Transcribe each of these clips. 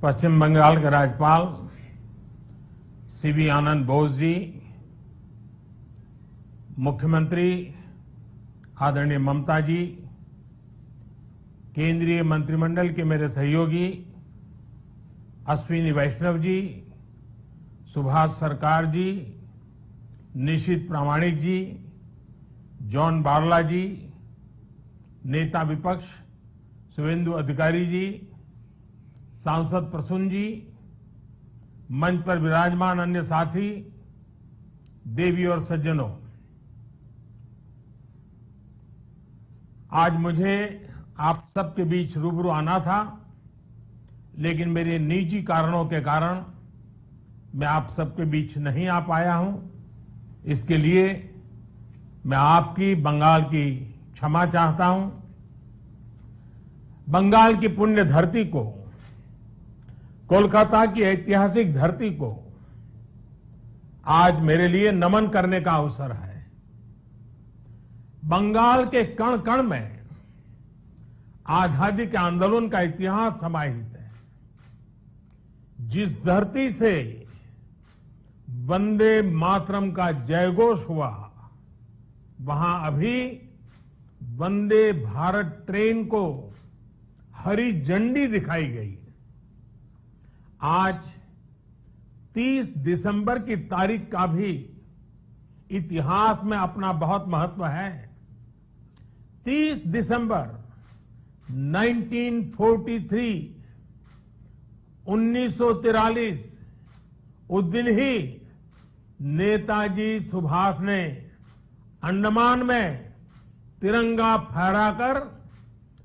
पश्चिम बंगाल के राज्यपाल सीवी आनंद बोस जी, मुख्यमंत्री आदरणीय ममता जी, केंद्रीय मंत्रिमंडल के मेरे सहयोगी अश्विनी वैष्णव जी, सुभाष सरकार जी, निशित प्रामाणिक जी, जॉन बारला जी, नेता विपक्ष शुभेंदु अधिकारी जी, सांसद प्रसून जी, मंच पर विराजमान अन्य साथी, देवी और सज्जनों, आज मुझे आप सबके बीच रूबरू आना था, लेकिन मेरे निजी कारणों के कारण मैं आप सबके बीच नहीं आ पाया हूं। इसके लिए मैं आपकी, बंगाल की क्षमा चाहता हूं। बंगाल की पुण्य धरती को, कोलकाता की ऐतिहासिक धरती को आज मेरे लिए नमन करने का अवसर है। बंगाल के कण कण में आजादी के आंदोलन का इतिहास समाहित है। जिस धरती से वंदे मातरम का जयघोष हुआ, वहां अभी वंदे भारत ट्रेन को हरी झंडी दिखाई गई। आज 30 दिसंबर की तारीख का भी इतिहास में अपना बहुत महत्व है। 30 दिसंबर 1943, 1943, उस दिन ही नेताजी सुभाष ने अंडमान में तिरंगा फहराकर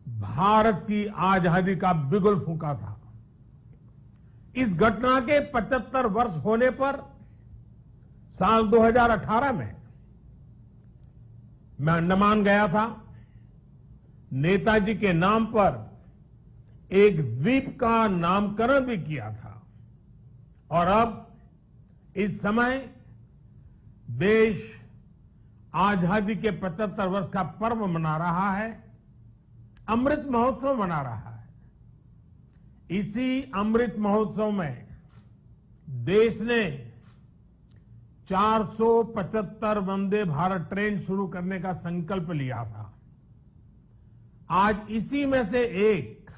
भारत की आजादी का बिगुल फूंका था। इस घटना के 75 वर्ष होने पर साल 2018 में मैं अंडमान गया था। नेताजी के नाम पर एक द्वीप का नामकरण भी किया था। और अब इस समय देश आजादी के 75 वर्ष का पर्व मना रहा है, अमृत महोत्सव मना रहा है। इसी अमृत महोत्सव में देश ने 475 वंदे भारत ट्रेन शुरू करने का संकल्प लिया था। आज इसी में से एक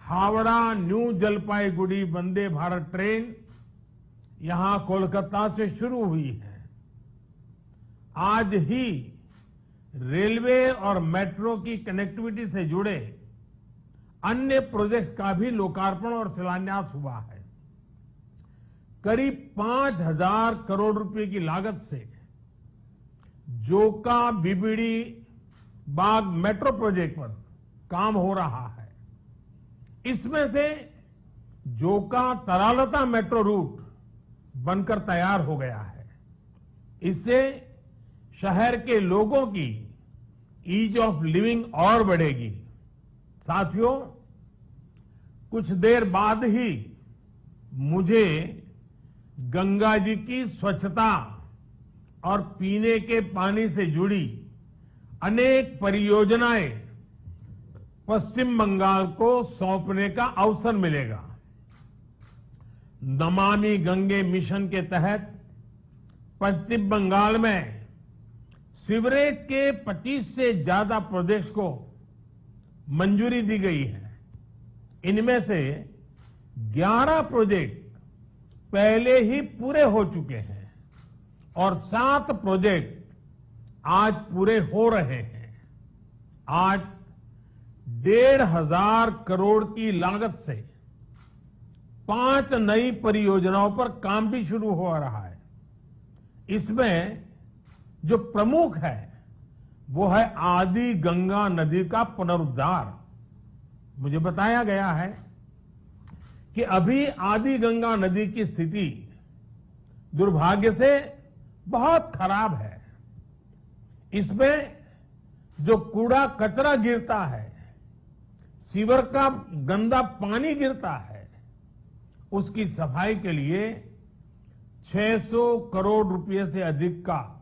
हावड़ा न्यू जलपाईगुड़ी वंदे भारत ट्रेन यहां कोलकाता से शुरू हुई है। आज ही रेलवे और मेट्रो की कनेक्टिविटी से जुड़े अन्य प्रोजेक्ट्स का भी लोकार्पण और शिलान्यास हुआ है। करीब 5,000 करोड़ रुपए की लागत से जोका बीबीडी बाग मेट्रो प्रोजेक्ट पर काम हो रहा है। इसमें से जोका तरालता मेट्रो रूट बनकर तैयार हो गया है। इससे शहर के लोगों की ईज ऑफ लिविंग और बढ़ेगी। साथियों, कुछ देर बाद ही मुझे गंगा जी की स्वच्छता और पीने के पानी से जुड़ी अनेक परियोजनाएं पश्चिम बंगाल को सौंपने का अवसर मिलेगा। नमामि गंगे मिशन के तहत पश्चिम बंगाल में सीवरेज के 25 से ज्यादा प्रोजेक्ट्स को मंजूरी दी गई है। इनमें से 11 प्रोजेक्ट पहले ही पूरे हो चुके हैं और 7 प्रोजेक्ट आज पूरे हो रहे हैं। आज 1,500 करोड़ की लागत से 5 नई परियोजनाओं पर काम भी शुरू हो रहा है। इसमें जो प्रमुख है वो है आदि गंगा नदी का पुनरुद्धार। मुझे बताया गया है कि अभी आदि गंगा नदी की स्थिति दुर्भाग्य से बहुत खराब है। इसमें जो कूड़ा कचरा गिरता है, सीवर का गंदा पानी गिरता है, उसकी सफाई के लिए 600 करोड़ रुपए से अधिक का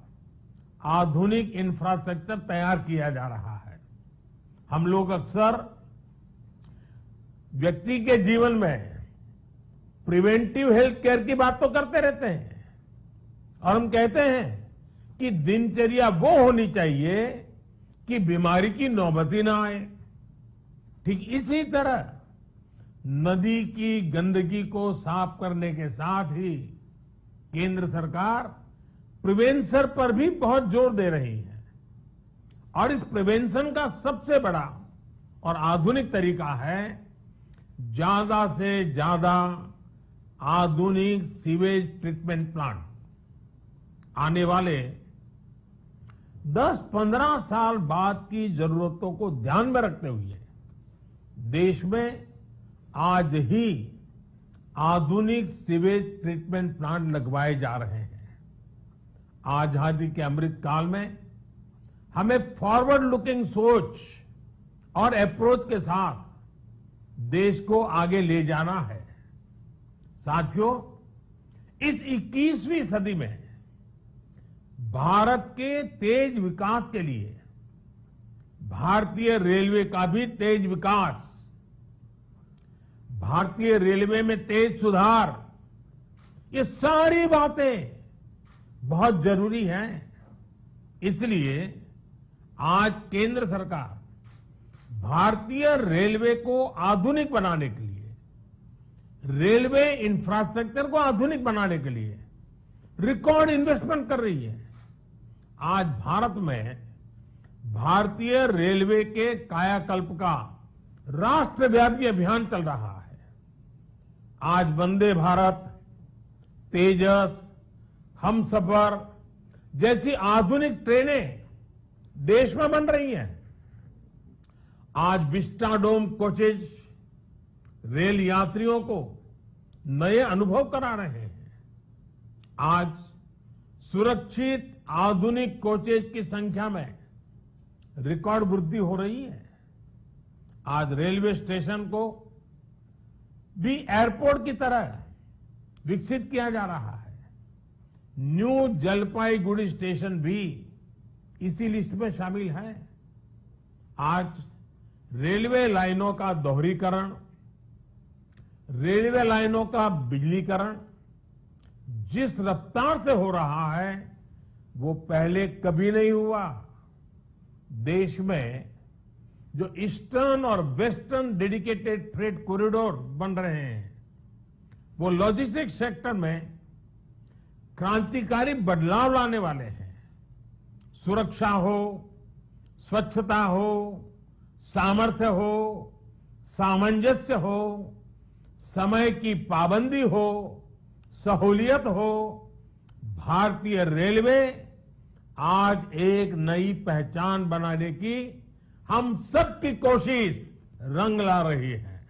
आधुनिक इंफ्रास्ट्रक्चर तैयार किया जा रहा है। हम लोग अक्सर व्यक्ति के जीवन में प्रिवेंटिव हेल्थ केयर की बात तो करते रहते हैं और हम कहते हैं कि दिनचर्या वो होनी चाहिए कि बीमारी की नौबत ही ना आए। ठीक इसी तरह नदी की गंदगी को साफ करने के साथ ही केंद्र सरकार प्रिवेंशन पर भी बहुत जोर दे रही है और इस प्रिवेंशन का सबसे बड़ा और आधुनिक तरीका है ज्यादा से ज्यादा आधुनिक सीवेज ट्रीटमेंट प्लांट। आने वाले 10-15 साल बाद की जरूरतों को ध्यान में रखते हुए देश में आज ही आधुनिक सीवेज ट्रीटमेंट प्लांट लगवाए जा रहे हैं। आजादी के अमृत काल में हमें फॉरवर्ड लुकिंग सोच और अप्रोच के साथ देश को आगे ले जाना है। साथियों, इस 21वीं सदी में भारत के तेज विकास के लिए भारतीय रेलवे का भी तेज विकास, भारतीय रेलवे में तेज सुधार, ये सारी बातें बहुत जरूरी हैं। इसलिए आज केंद्र सरकार भारतीय रेलवे को आधुनिक बनाने के लिए, रेलवे इंफ्रास्ट्रक्चर को आधुनिक बनाने के लिए रिकॉर्ड इन्वेस्टमेंट कर रही है। आज भारत में भारतीय रेलवे के कायाकल्प का राष्ट्रव्यापी अभियान चल रहा है। आज वंदे भारत, तेजस, हमसफर जैसी आधुनिक ट्रेनें देश में बन रही हैं। आज विस्टाडोम कोचेज रेल यात्रियों को नए अनुभव करा रहे हैं। आज सुरक्षित आधुनिक कोचेज की संख्या में रिकॉर्ड वृद्धि हो रही है। आज रेलवे स्टेशन को भी एयरपोर्ट की तरह विकसित किया जा रहा है। न्यू जलपाईगुड़ी स्टेशन भी इसी लिस्ट में शामिल है। आज रेलवे लाइनों का दोहरीकरण, रेलवे लाइनों का बिजलीकरण जिस रफ्तार से हो रहा है वो पहले कभी नहीं हुआ। देश में जो ईस्टर्न और वेस्टर्न डेडिकेटेड फ्रेट कॉरिडोर बन रहे हैं वो लॉजिस्टिक्स सेक्टर में क्रांतिकारी बदलाव लाने वाले हैं। सुरक्षा हो, स्वच्छता हो, सामर्थ्य हो, सामंजस्य हो, समय की पाबंदी हो, सहूलियत हो, भारतीय रेलवे आज एक नई पहचान बनाने की हम सबकी कोशिश रंग ला रही है।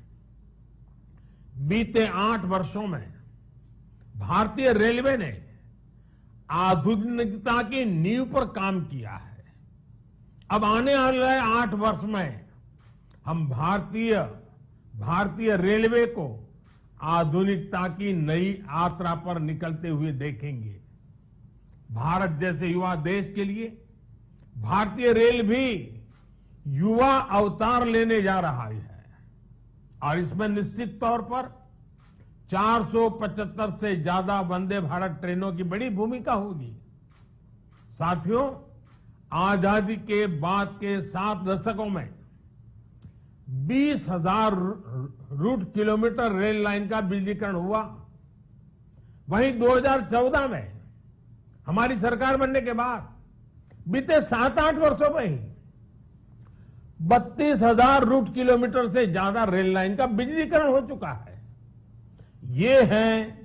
बीते 8 वर्षों में भारतीय रेलवे ने आधुनिकता की नींव पर काम किया है। अब आने वाले 8 वर्ष में हम भारतीय रेलवे को आधुनिकता की नई यात्रा पर निकलते हुए देखेंगे। भारत जैसे युवा देश के लिए भारतीय रेल भी युवा अवतार लेने जा रहा है और इसमें निश्चित तौर पर 475 से ज्यादा वंदे भारत ट्रेनों की बड़ी भूमिका होगी। साथियों, आजादी के बाद के 7 दशकों में 20,000 रूट किलोमीटर रेल लाइन का बिजलीकरण हुआ। वहीं 2014 में हमारी सरकार बनने के बाद बीते 7-8 वर्षों में ही 32,000 रूट किलोमीटर से ज्यादा रेल लाइन का बिजलीकरण हो चुका है। ये है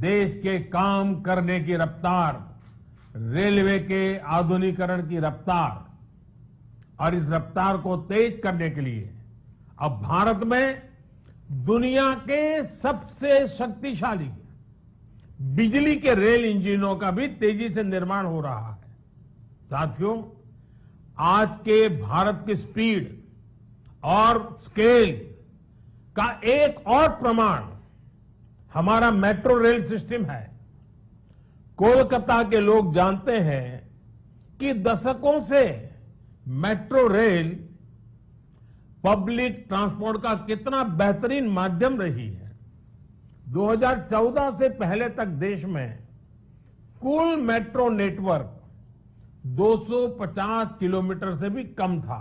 देश के काम करने की रफ्तार, रेलवे के आधुनिकीकरण की रफ्तार। और इस रफ्तार को तेज करने के लिए अब भारत में दुनिया के सबसे शक्तिशाली बिजली के रेल इंजनों का भी तेजी से निर्माण हो रहा है। साथियों, आज के भारत की स्पीड और स्केल का एक और प्रमाण हमारा मेट्रो रेल सिस्टम है। कोलकाता के लोग जानते हैं कि दशकों से मेट्रो रेल पब्लिक ट्रांसपोर्ट का कितना बेहतरीन माध्यम रही है। 2014 से पहले तक देश में कुल मेट्रो नेटवर्क 250 किलोमीटर से भी कम था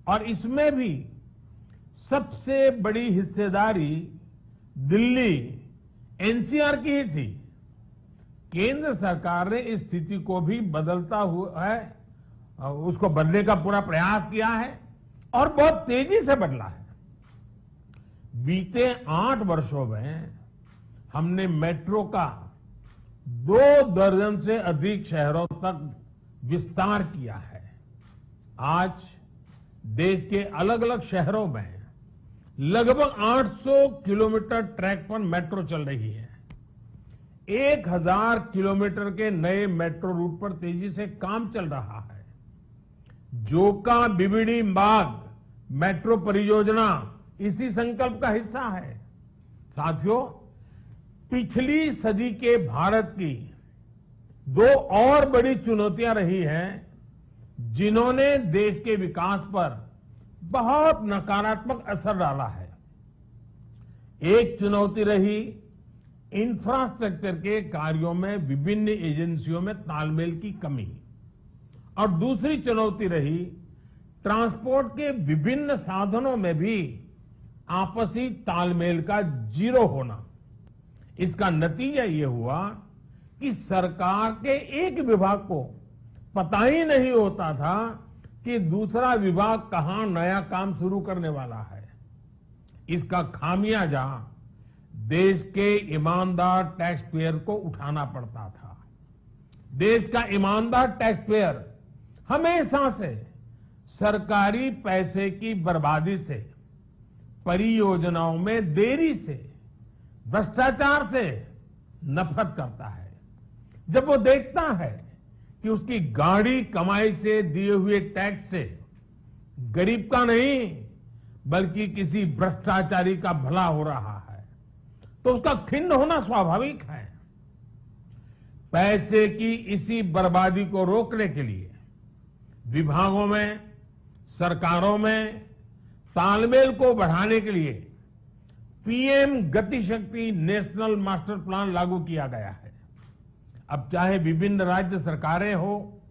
और इसमें भी सबसे बड़ी हिस्सेदारी दिल्ली एनसीआर की ही थी। केंद्र सरकार ने इस स्थिति को भी बदलता हुआ है, उसको बदलने का पूरा प्रयास किया है और बहुत तेजी से बदला है। बीते 8 वर्षों में हमने मेट्रो का 2 दर्जन से अधिक शहरों तक विस्तार किया है। आज देश के अलग अलग शहरों में लगभग 800 किलोमीटर ट्रैक पर मेट्रो चल रही है। 1000 किलोमीटर के नए मेट्रो रूट पर तेजी से काम चल रहा है। जोका बीबीडी मार्ग मेट्रो परियोजना इसी संकल्प का हिस्सा है। साथियों, पिछली सदी के भारत की 2 और बड़ी चुनौतियां रही हैं जिन्होंने देश के विकास पर बहुत नकारात्मक असर डाला है। एक चुनौती रही इंफ्रास्ट्रक्चर के कार्यों में विभिन्न एजेंसियों में तालमेल की कमी और दूसरी चुनौती रही ट्रांसपोर्ट के विभिन्न साधनों में भी आपसी तालमेल का जीरो होना। इसका नतीजा ये हुआ कि सरकार के एक विभाग को पता ही नहीं होता था कि दूसरा विभाग कहां नया काम शुरू करने वाला है। इसका खामियाजा देश के ईमानदार टैक्स पेयर को उठाना पड़ता था। देश का ईमानदार टैक्स पेयर हमेशा से सरकारी पैसे की बर्बादी से, परियोजनाओं में देरी से, भ्रष्टाचार से नफरत करता है। जब वो देखता है कि उसकी गाढ़ी कमाई से दिए हुए टैक्स से गरीब का नहीं बल्कि किसी भ्रष्टाचारी का भला हो रहा है, तो उसका खिन्न होना स्वाभाविक है। पैसे की इसी बर्बादी को रोकने के लिए विभागों में, सरकारों में तालमेल को बढ़ाने के लिए पीएम गति शक्ति नेशनल मास्टर प्लान लागू किया गया है। अब चाहे विभिन्न राज्य सरकारें हो,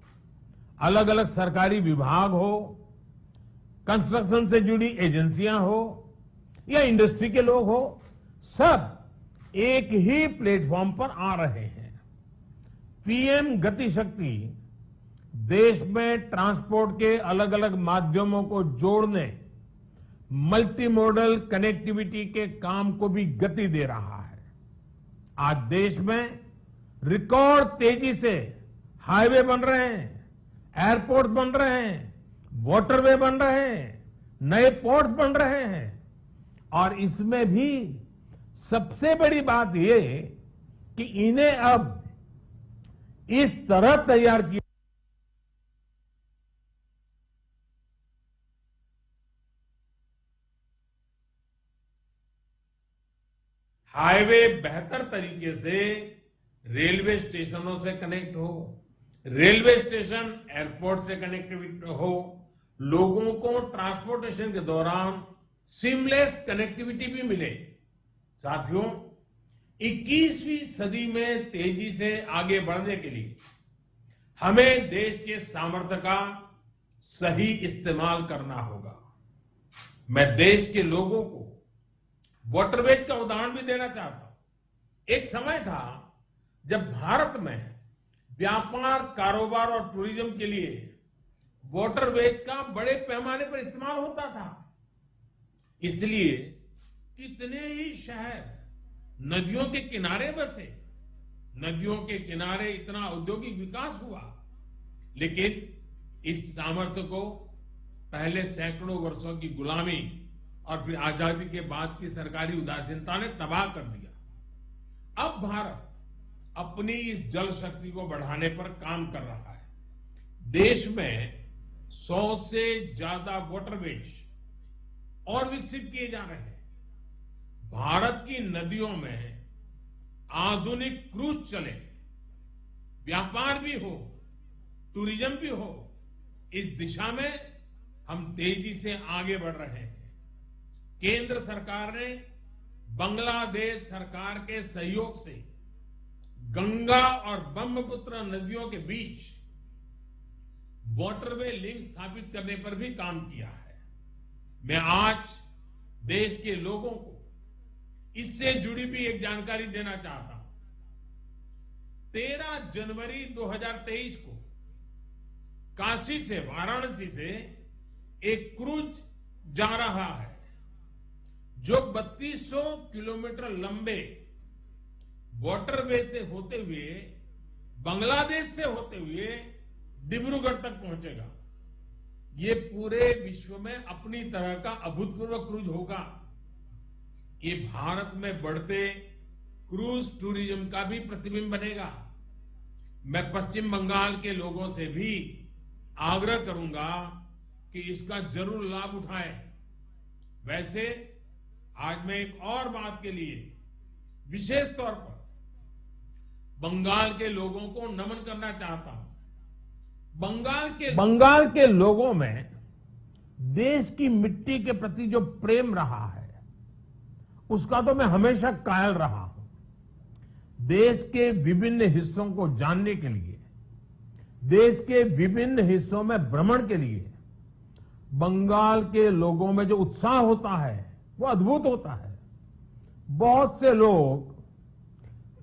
अलग अलग सरकारी विभाग हो, कंस्ट्रक्शन से जुड़ी एजेंसियां हो या इंडस्ट्री के लोग हो, सब एक ही प्लेटफॉर्म पर आ रहे हैं। पीएम गति शक्ति देश में ट्रांसपोर्ट के अलग अलग माध्यमों को जोड़ने, मल्टी मॉडल कनेक्टिविटी के काम को भी गति दे रहा है। आज देश में रिकॉर्ड तेजी से हाईवे बन रहे हैं, एयरपोर्ट बन रहे हैं, वाटरवे बन रहे हैं, नए पोर्ट बन रहे हैं और इसमें भी सबसे बड़ी बात यह कि इन्हें अब इस तरह तैयार किया हाईवे बेहतर तरीके से रेलवे स्टेशनों से कनेक्ट हो, रेलवे स्टेशन एयरपोर्ट से कनेक्टिविटी हो, लोगों को ट्रांसपोर्टेशन के दौरान सीमलेस कनेक्टिविटी भी मिले। साथियों, 21वीं सदी में तेजी से आगे बढ़ने के लिए हमें देश के सामर्थ्य का सही इस्तेमाल करना होगा। मैं देश के लोगों को वाटरवेज का उदाहरण भी देना चाहता हूं। एक समय था जब भारत में व्यापार, कारोबार और टूरिज्म के लिए वाटरवेज का बड़े पैमाने पर इस्तेमाल होता था। इसलिए कितने ही शहर नदियों के किनारे बसे, नदियों के किनारे इतना औद्योगिक विकास हुआ, लेकिन इस सामर्थ्य को पहले सैकड़ों वर्षों की गुलामी और फिर आजादी के बाद की सरकारी उदासीनता ने तबाह कर दिया। अब भारत अपनी इस जल शक्ति को बढ़ाने पर काम कर रहा है। देश में 100 से ज्यादा वाटरवेज और विकसित किए जा रहे हैं। भारत की नदियों में आधुनिक क्रूज चले, व्यापार भी हो, टूरिज्म भी हो, इस दिशा में हम तेजी से आगे बढ़ रहे हैं। केंद्र सरकार ने बांग्लादेश सरकार के सहयोग से गंगा और ब्रह्मपुत्र नदियों के बीच वाटरवे लिंक स्थापित करने पर भी काम किया है। मैं आज देश के लोगों को इससे जुड़ी भी एक जानकारी देना चाहता हूं। 13 जनवरी 2023 को काशी से, वाराणसी से एक क्रूज जा रहा है जो 3200 किलोमीटर लंबे वाटरवे से होते हुए, बांग्लादेश से होते हुए डिब्रूगढ़ तक पहुंचेगा। ये पूरे विश्व में अपनी तरह का अभूतपूर्व क्रूज होगा। ये भारत में बढ़ते क्रूज टूरिज्म का भी प्रतिबिंब बनेगा। मैं पश्चिम बंगाल के लोगों से भी आग्रह करूंगा कि इसका जरूर लाभ उठाएं। वैसे आज मैं एक और बात के लिए विशेष तौर पर बंगाल के लोगों को नमन करना चाहता हूं। बंगाल के लोगों में देश की मिट्टी के प्रति जो प्रेम रहा है, उसका तो मैं हमेशा कायल रहा हूं। देश के विभिन्न हिस्सों को जानने के लिए, देश के विभिन्न हिस्सों में भ्रमण के लिए बंगाल के लोगों में जो उत्साह होता है वो अद्भुत होता है। बहुत से लोग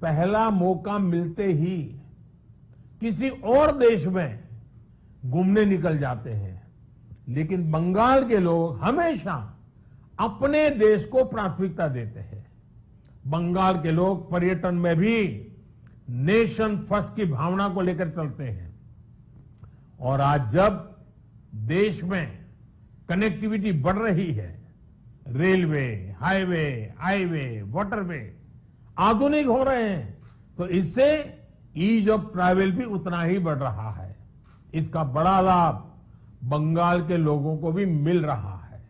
पहला मौका मिलते ही किसी और देश में घूमने निकल जाते हैं, लेकिन बंगाल के लोग हमेशा अपने देश को प्राथमिकता देते हैं। बंगाल के लोग पर्यटन में भी नेशन फर्स्ट की भावना को लेकर चलते हैं। और आज जब देश में कनेक्टिविटी बढ़ रही है, रेलवे, हाईवे, वाटरवे आधुनिक हो रहे हैं, तो इससे ईज ऑफ ट्रैवल भी उतना ही बढ़ रहा है। इसका बड़ा लाभ बंगाल के लोगों को भी मिल रहा है।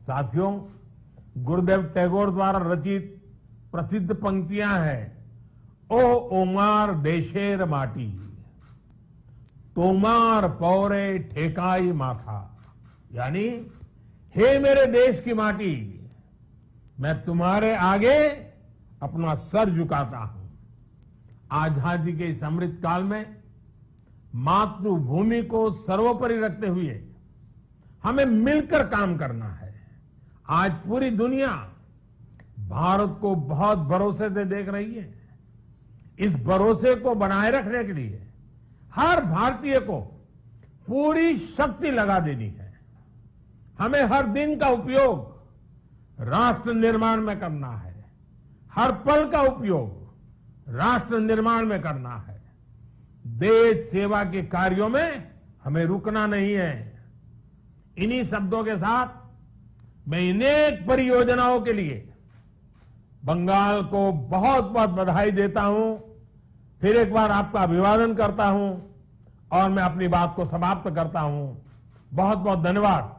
साथियों, गुरुदेव टैगोर द्वारा रचित प्रसिद्ध पंक्तियां हैं, ओ ओमार देशेर माटी, तोमार पौरे ठेकाई माथा, यानी हे मेरे देश की माटी, मैं तुम्हारे आगे अपना सर झुकाता हूं। आजादी के इस अमृत काल में मातृभूमि को सर्वोपरि रखते हुए हमें मिलकर काम करना है। आज पूरी दुनिया भारत को बहुत भरोसे से देख रही है। इस भरोसे को बनाए रखने के लिए हर भारतीय को पूरी शक्ति लगा देनी है। हमें हर दिन का उपयोग राष्ट्र निर्माण में करना है, हर पल का उपयोग राष्ट्र निर्माण में करना है। देश सेवा के कार्यों में हमें रुकना नहीं है। इन्हीं शब्दों के साथ मैं अनेक परियोजनाओं के लिए बंगाल को बहुत बहुत बधाई देता हूं। फिर एक बार आपका अभिवादन करता हूं और मैं अपनी बात को समाप्त करता हूं। बहुत बहुत धन्यवाद।